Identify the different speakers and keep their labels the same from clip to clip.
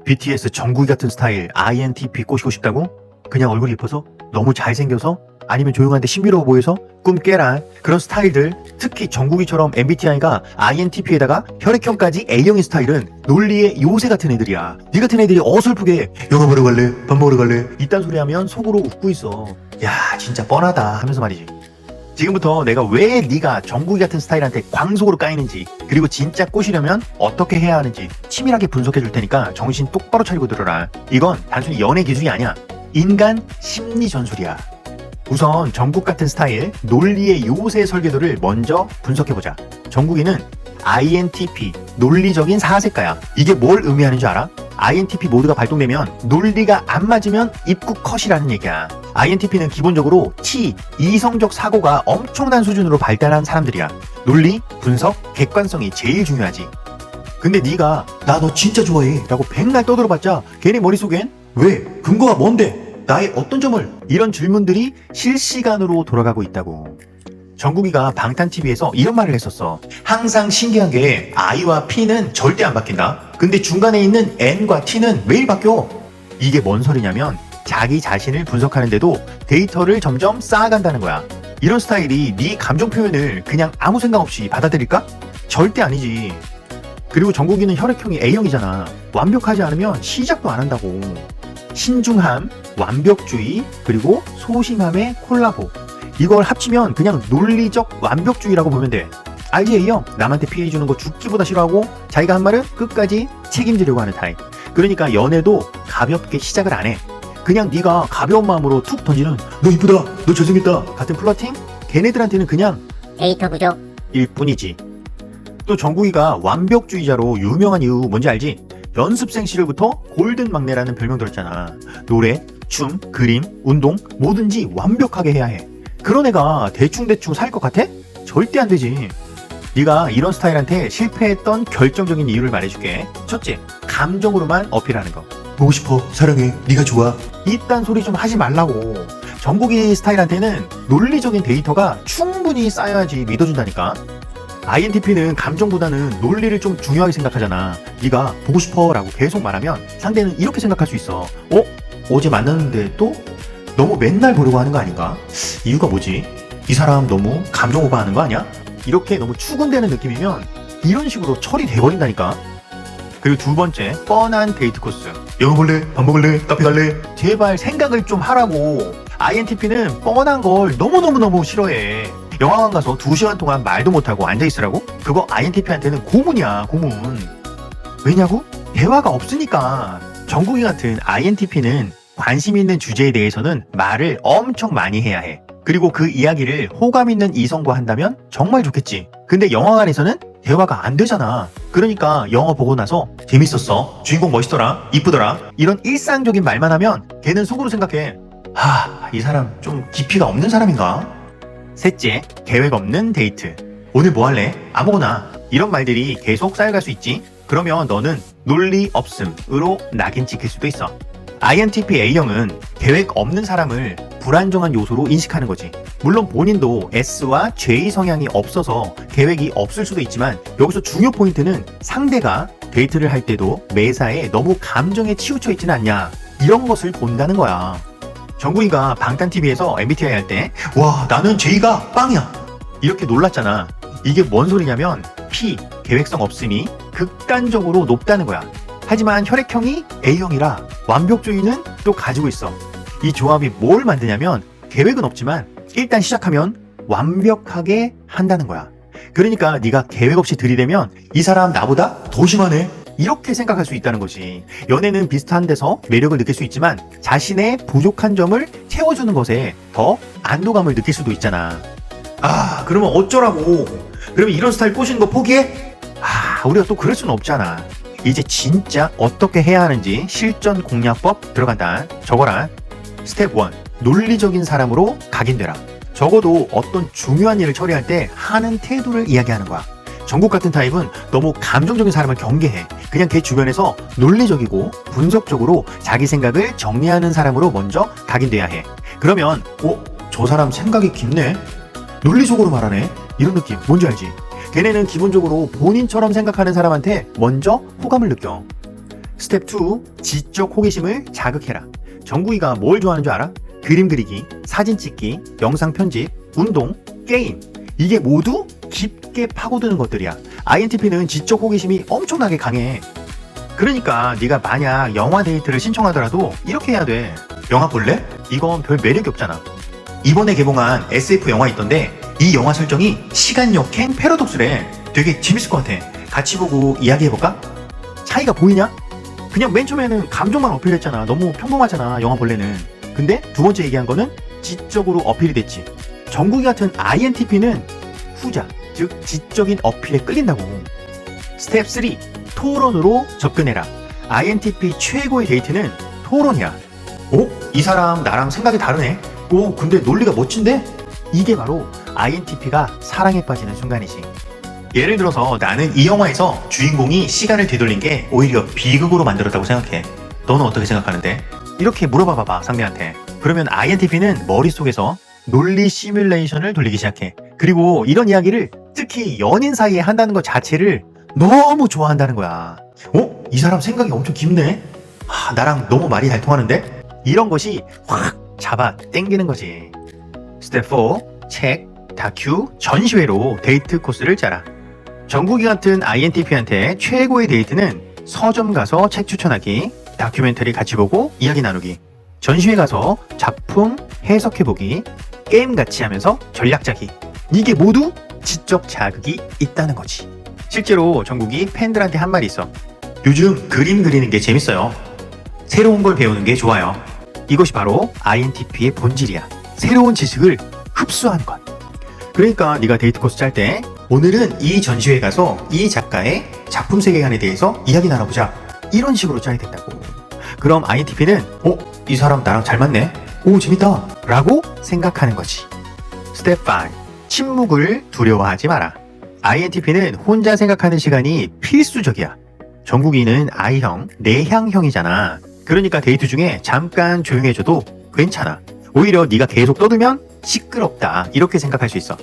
Speaker 1: BTS 정국이 같은 스타일 INTP 꼬시고 싶다고? 그냥 얼굴이 예뻐서? 너무 잘생겨서? 아니면 조용한데 신비로워 보여서? 꿈 깨라. 그런 스타일들, 특히 정국이처럼 MBTI가 INTP에다가 혈액형까지 A형인 스타일은 논리의 요새 같은 애들이야. 니 같은 애들이 어설프게 영화 보러 갈래? 밥 먹으러 갈래? 이딴 소리 하면 속으로 웃고 있어. 야 진짜 뻔하다 하면서 말이지. 지금부터 내가 왜 네가 정국이 같은 스타일한테 광속으로 까이는지, 그리고 진짜 꼬시려면 어떻게 해야 하는지 치밀하게 분석해 줄 테니까 정신 똑바로 차리고 들어라. 이건 단순히 연애 기술이 아니야. 인간 심리 전술이야. 우선 정국 같은 스타일 논리의 요새 설계도를 먼저 분석해보자. 정국이는 INTP 논리적인 사색가야. 이게 뭘 의미하는 줄 알아? INTP 모드가 발동되면 논리가 안 맞으면 입구 컷이라는 얘기야. INTP는 기본적으로 T, 이성적 사고가 엄청난 수준으로 발달한 사람들이야. 논리, 분석, 객관성이 제일 중요하지. 근데 네가 나 너 진짜 좋아해 라고 백날 떠들어봤자 걔네 머릿속엔 왜? 근거가 뭔데? 나의 어떤 점을? 이런 질문들이 실시간으로 돌아가고 있다고. 정국이가 방탄TV에서 이런 말을 했었어. 항상 신기한 게 I와 P는 절대 안 바뀐다. 근데 중간에 있는 N과 T는 매일 바뀌어. 이게 뭔 소리냐면 자기 자신을 분석하는데도 데이터를 점점 쌓아간다는 거야. 이런 스타일이 네 감정 표현을 그냥 아무 생각 없이 받아들일까? 절대 아니지. 그리고 정국이는 혈액형이 A형이잖아. 완벽하지 않으면 시작도 안 한다고. 신중함, 완벽주의, 그리고 소심함의 콜라보. 이걸 합치면 그냥 논리적 완벽주의라고 보면 돼. 알지 A형? 남한테 피해주는 거 죽기보다 싫어하고 자기가 한 말은 끝까지 책임지려고 하는 타입. 그러니까 연애도 가볍게 시작을 안 해. 그냥 네가 가벼운 마음으로 툭 던지는 너 이쁘다, 너 잘생겼다 같은 플러팅? 걔네들한테는 그냥
Speaker 2: 데이터 부족.
Speaker 1: 일 뿐이지. 또 정국이가 완벽주의자로 유명한 이유 뭔지 알지? 연습생 시절부터 골든 막내라는 별명 들었잖아. 노래, 춤, 그림, 운동 뭐든지 완벽하게 해야 해. 그런 애가 대충대충 살 것 같아? 절대 안 되지. 네가 이런 스타일한테 실패했던 결정적인 이유를 말해줄게. 첫째, 감정으로만 어필하는 거. 보고 싶어, 사랑해, 네가 좋아. 이딴 소리 좀 하지 말라고. 정국이 스타일한테는 논리적인 데이터가 충분히 쌓여야지 믿어준다니까. INTP는 감정보다는 논리를 좀 중요하게 생각하잖아. 네가 보고 싶어 라고 계속 말하면 상대는 이렇게 생각할 수 있어. 어제 만났는데 또? 너무 맨날 보려고 하는 거 아닌가? 이유가 뭐지? 이 사람 너무 감정 오버하는 거 아니야? 이렇게 너무 추근되는 느낌이면 이런 식으로 처리돼버린다니까. 그리고 두 번째, 뻔한 데이트 코스. 영화 볼래? 밥 먹을래? 카페 갈래? 제발 생각을 좀 하라고. INTP는 뻔한 걸 너무너무너무 싫어해. 영화관 가서 2시간 동안 말도 못하고 앉아있으라고? 그거 INTP한테는 고문이야, 고문. 왜냐고? 대화가 없으니까. 정국이 같은 INTP는 관심 있는 주제에 대해서는 말을 엄청 많이 해야 해. 그리고 그 이야기를 호감 있는 이성과 한다면 정말 좋겠지. 근데 영화관에서는 대화가 안 되잖아. 그러니까 영화 보고 나서 재밌었어, 주인공 멋있더라, 이쁘더라 이런 일상적인 말만 하면 걔는 속으로 생각해. 이 사람 좀 깊이가 없는 사람인가? 셋째, 계획 없는 데이트. 오늘 뭐 할래? 아무거나. 이런 말들이 계속 쌓여갈 수 있지. 그러면 너는 논리 없음으로 낙인 찍힐 수도 있어. INTP A형은 계획 없는 사람을 불안정한 요소로 인식하는 거지. 물론 본인도 S와 J 성향이 없어서 계획이 없을 수도 있지만 여기서 중요 포인트는 상대가 데이트를 할 때도 매사에 너무 감정에 치우쳐 있지는 않냐, 이런 것을 본다는 거야. 정국이가 방탄TV에서 MBTI 할 때 와 나는 J가 빵이야 이렇게 놀랐잖아. 이게 뭔 소리냐면 P, 계획성 없음이 극단적으로 높다는 거야. 하지만 혈액형이 A형이라 완벽주의는 또 가지고 있어. 이 조합이 뭘 만드냐면 계획은 없지만 일단 시작하면 완벽하게 한다는 거야. 그러니까 네가 계획 없이 들이대면 이 사람 나보다 더 심하네 이렇게 생각할 수 있다는 거지. 연애는 비슷한 데서 매력을 느낄 수 있지만 자신의 부족한 점을 채워주는 것에 더 안도감을 느낄 수도 있잖아. 그러면 어쩌라고? 그러면 이런 스타일 꼬시는 거 포기해? 우리가 또 그럴 수는 없잖아. 이제 진짜 어떻게 해야 하는지 실전 공략법 들어간다. 적어라. 스텝 1. 논리적인 사람으로 각인되라. 적어도 어떤 중요한 일을 처리할 때 하는 태도를 이야기하는 거야. 정국 같은 타입은 너무 감정적인 사람을 경계해. 그냥 걔 주변에서 논리적이고 분석적으로 자기 생각을 정리하는 사람으로 먼저 각인돼야 해. 그러면 저 사람 생각이 깊네? 논리적으로 말하네? 이런 느낌 뭔지 알지? 걔네는 기본적으로 본인처럼 생각하는 사람한테 먼저 호감을 느껴. 스텝 2. 지적 호기심을 자극해라. 정국이가 뭘 좋아하는 줄 알아? 그림 그리기, 사진 찍기, 영상 편집, 운동, 게임. 이게 모두 깊게 파고드는 것들이야. INTP는 지적 호기심이 엄청나게 강해. 그러니까 네가 만약 영화 데이트를 신청하더라도 이렇게 해야 돼. 영화 볼래? 이건 별 매력이 없잖아. 이번에 개봉한 SF 영화 있던데 이 영화 설정이 시간 역행 패러독스래. 되게 재밌을 것 같아. 같이 보고 이야기해볼까? 차이가 보이냐? 그냥 맨 처음에는 감정만 어필했잖아. 너무 평범하잖아, 영화 볼래는. 근데 두 번째 얘기한 거는 지적으로 어필이 됐지. 정국이 같은 INTP는 후자, 즉 지적인 어필에 끌린다고. 스텝 3. 토론으로 접근해라. INTP 최고의 데이트는 토론이야. 오? 이 사람 나랑 생각이 다르네. 오, 근데 논리가 멋진데? 이게 바로 INTP가 사랑에 빠지는 순간이지. 예를 들어서 나는 이 영화에서 주인공이 시간을 되돌린 게 오히려 비극으로 만들었다고 생각해. 너는 어떻게 생각하는데? 이렇게 물어봐봐 상대한테. 그러면 INTP는 머릿속에서 논리 시뮬레이션을 돌리기 시작해. 그리고 이런 이야기를 특히 연인 사이에 한다는 것 자체를 너무 좋아한다는 거야. 어? 이 사람 생각이 엄청 깊네? 나랑 너무 말이 잘 통하는데? 이런 것이 확 잡아 당기는 거지. 스텝 4. 책, 다큐, 전시회로 데이트 코스를 짜라. 정국이 같은 INTP한테 최고의 데이트는 서점 가서 책 추천하기, 다큐멘터리 같이 보고 이야기 나누기, 전시회 가서 작품 해석해보기, 게임 같이 하면서 전략 짜기. 이게 모두 지적 자극이 있다는 거지. 실제로 정국이 팬들한테 한 말이 있어. 요즘 그림 그리는 게 재밌어요. 새로운 걸 배우는 게 좋아요. 이것이 바로 INTP의 본질이야. 새로운 지식을 흡수하는 것. 그러니까 네가 데이트 코스 짤 때 오늘은 이 전시회에 가서 이 작가의 작품 세계관에 대해서 이야기 나눠보자. 이런 식으로 짜야 된다고. 그럼 INTP는 이 사람 나랑 잘 맞네. 오, 재밌다. 라고 생각하는 거지. 스텝 5. 침묵을 두려워하지 마라. INTP는 혼자 생각하는 시간이 필수적이야. 정국이는 I형, 내향형이잖아. 그러니까 데이트 중에 잠깐 조용해져도 괜찮아. 오히려 네가 계속 떠들면 시끄럽다. 이렇게 생각할 수 있어.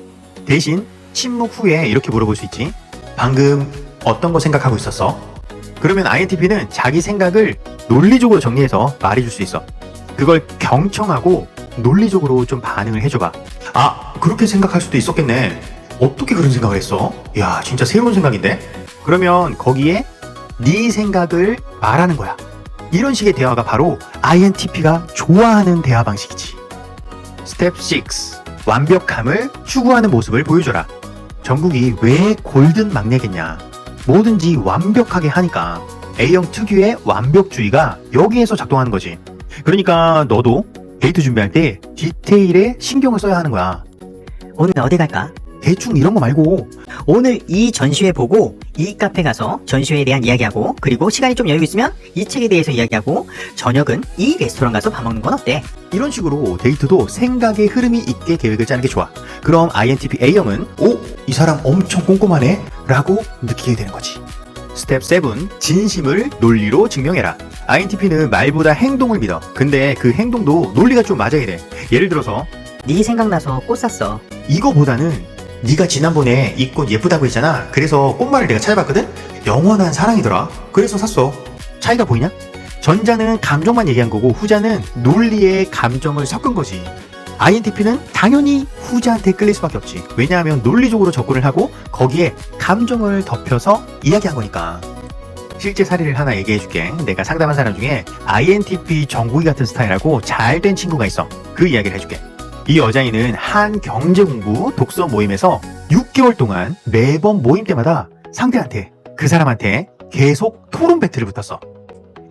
Speaker 1: 대신 침묵 후에 이렇게 물어볼 수 있지. 방금 어떤 거 생각하고 있었어? 그러면 INTP는 자기 생각을 논리적으로 정리해서 말해줄 수 있어. 그걸 경청하고 논리적으로 좀 반응을 해줘봐. 그렇게 생각할 수도 있었겠네. 어떻게 그런 생각을 했어? 야, 진짜 새로운 생각인데? 그러면 거기에 네 생각을 말하는 거야. 이런 식의 대화가 바로 INTP가 좋아하는 대화 방식이지. 스텝 6. 완벽함을 추구하는 모습을 보여줘라. 정국이 왜 골든 막내겠냐. 뭐든지 완벽하게 하니까. A형 특유의 완벽주의가 여기에서 작동하는 거지. 그러니까 너도 데이트 준비할 때 디테일에 신경을 써야 하는 거야.
Speaker 2: 오늘 어디 갈까?
Speaker 1: 대충 이런 거 말고
Speaker 2: 오늘 이 전시회 보고 이 카페 가서 전시회에 대한 이야기하고, 그리고 시간이 좀 여유 있으면 이 책에 대해서 이야기하고, 저녁은 이 레스토랑 가서 밥 먹는 건 어때?
Speaker 1: 이런 식으로 데이트도 생각의 흐름이 있게 계획을 짜는 게 좋아. 그럼 INTP A형은 이 사람 엄청 꼼꼼하네 라고 느끼게 되는 거지. 스텝 7. 진심을 논리로 증명해라. INTP는 말보다 행동을 믿어. 근데 그 행동도 논리가 좀 맞아야 돼. 예를 들어서
Speaker 2: 네 생각나서 꽃 샀어.
Speaker 1: 이거보다는 네가 지난번에 이 꽃 예쁘다고 했잖아. 그래서 꽃말을 내가 찾아봤거든? 영원한 사랑이더라. 그래서 샀어. 차이가 보이냐? 전자는 감정만 얘기한 거고 후자는 논리에 감정을 섞은 거지. INTP는 당연히 후자한테 끌릴 수밖에 없지. 왜냐하면 논리적으로 접근을 하고 거기에 감정을 덮여서 이야기한 거니까. 실제 사례를 하나 얘기해줄게. 내가 상담한 사람 중에 INTP 정국이 같은 스타일하고 잘된 친구가 있어. 그 이야기를 해줄게. 이 여자애는 한 경제공부 독서 모임에서 6개월 동안 매번 모임 때마다 상대한테, 그 사람한테 계속 토론 배틀을 붙었어.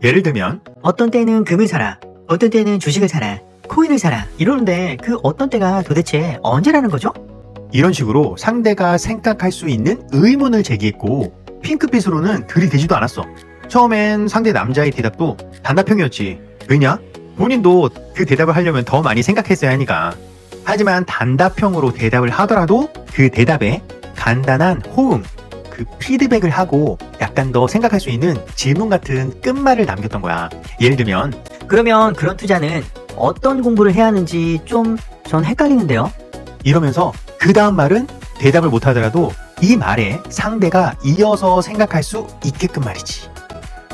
Speaker 1: 예를 들면
Speaker 2: 어떤 때는 금을 사라, 어떤 때는 주식을 사라, 코인을 사라 이러는데 그 어떤 때가 도대체 언제라는 거죠?
Speaker 1: 이런 식으로 상대가 생각할 수 있는 의문을 제기했고 핑크빛으로는 들이대지도 않았어. 처음엔 상대 남자의 대답도 단답형이었지. 왜냐? 본인도 그 대답을 하려면 더 많이 생각했어야 하니까. 하지만 단답형으로 대답을 하더라도 그 대답에 간단한 호응, 그 피드백을 하고 약간 더 생각할 수 있는 질문 같은 끝말을 남겼던 거야. 예를 들면
Speaker 2: 그러면 그런 투자는 어떤 공부를 해야 하는지 좀 전 헷갈리는데요.
Speaker 1: 이러면서 그 다음 말은 대답을 못하더라도 이 말에 상대가 이어서 생각할 수 있게끔 말이지.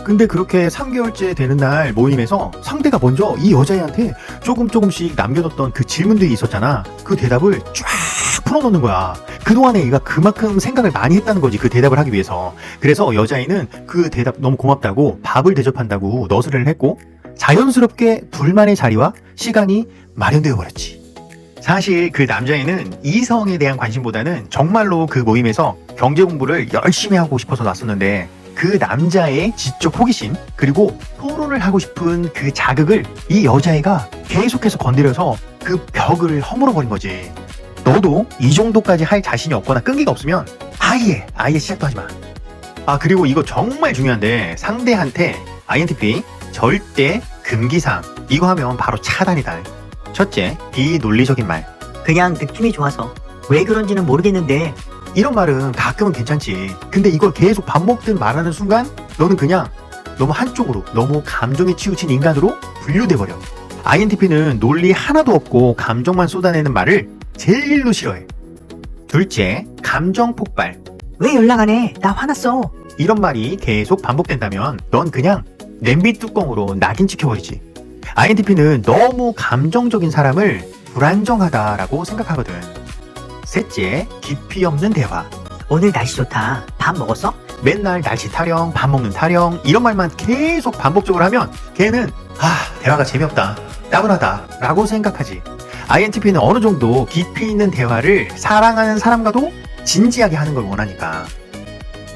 Speaker 1: 근데 그렇게 3개월째 되는 날 모임에서 상대가 먼저 이 여자애한테 조금씩 남겨뒀던 그 질문들이 있었잖아. 그 대답을 쫙 풀어놓는 거야. 그동안에 얘가 그만큼 생각을 많이 했다는 거지, 그 대답을 하기 위해서. 그래서 여자애는 그 대답 너무 고맙다고 밥을 대접한다고 너스레를 했고 자연스럽게 둘만의 자리와 시간이 마련되어 버렸지. 사실 그 남자애는 이성에 대한 관심보다는 정말로 그 모임에서 경제 공부를 열심히 하고 싶어서 왔었는데 그 남자의 지적 호기심 그리고 토론을 하고 싶은 그 자극을 이 여자애가 계속해서 건드려서 그 벽을 허물어 버린 거지. 너도 이 정도까지 할 자신이 없거나 끈기가 없으면 아예 시작도 하지 마. 아, 그리고 이거 정말 중요한데 상대한테 INTP 절대 금기사항 이거 하면 바로 차단이다. 첫째, 비논리적인 말.
Speaker 2: 그냥 느낌이 좋아서. 왜 그런지는 모르겠는데.
Speaker 1: 이런 말은 가끔은 괜찮지. 근데 이걸 계속 반복된 말하는 순간 너는 그냥 너무 한쪽으로 너무 감정에 치우친 인간으로 분류돼 버려. INTP는 논리 하나도 없고 감정만 쏟아내는 말을 제일로 싫어해. 둘째, 감정 폭발.
Speaker 2: 왜 연락 안 해? 나 화났어.
Speaker 1: 이런 말이 계속 반복된다면 넌 그냥 냄비 뚜껑으로 낙인 찍혀버리지. INTP는 너무 감정적인 사람을 불안정하다라고 생각하거든. 셋째, 깊이 없는 대화.
Speaker 2: 오늘 날씨 좋다. 밥 먹었어?
Speaker 1: 맨날 날씨 타령, 밥 먹는 타령 이런 말만 계속 반복적으로 하면 걔는 대화가 재미없다, 따분하다 라고 생각하지. INTP는 어느 정도 깊이 있는 대화를 사랑하는 사람과도 진지하게 하는 걸 원하니까.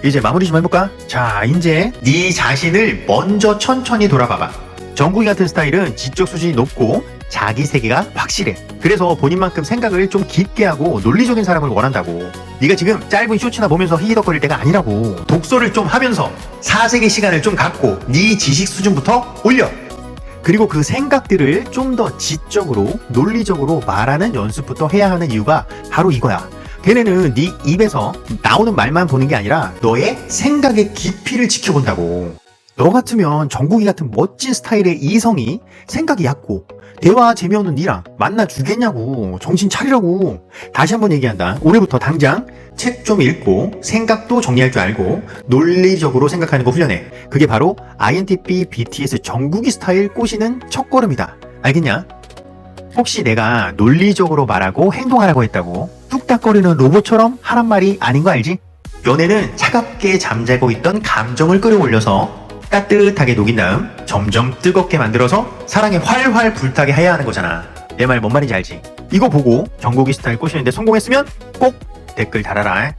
Speaker 1: 이제 마무리 좀 해볼까? 자, 이제 네 자신을 먼저 천천히 돌아봐봐. 정국이 같은 스타일은 지적 수준이 높고 자기 세계가 확실해. 그래서 본인만큼 생각을 좀 깊게 하고 논리적인 사람을 원한다고. 네가 지금 짧은 쇼츠나 보면서 히히덕거릴 때가 아니라고. 독서를 좀 하면서 사색의 시간을 좀 갖고 네 지식 수준부터 올려. 그리고 그 생각들을 좀 더 지적으로 논리적으로 말하는 연습부터 해야 하는 이유가 바로 이거야. 걔네는 네 입에서 나오는 말만 보는 게 아니라 너의 생각의 깊이를 지켜본다고. 너 같으면 정국이 같은 멋진 스타일의 이성이 생각이 얕고 대화 재미없는 니랑 만나 주겠냐고. 정신 차리라고. 다시 한번 얘기한다. 올해부터 당장 책 좀 읽고 생각도 정리할 줄 알고 논리적으로 생각하는 거 훈련해. 그게 바로 INTP BTS 정국이 스타일 꼬시는 첫걸음이다. 알겠냐? 혹시 내가 논리적으로 말하고 행동하라고 했다고 뚝딱거리는 로봇처럼 하란 말이 아닌 거 알지? 연애는 차갑게 잠자고 있던 감정을 끌어올려서 따뜻하게 녹인 다음 점점 뜨겁게 만들어서 사랑에 활활 불타게 해야 하는 거잖아. 내 말 뭔 말인지 알지? 이거 보고 정국이 스타일 꼬시는데 성공했으면 꼭 댓글 달아라.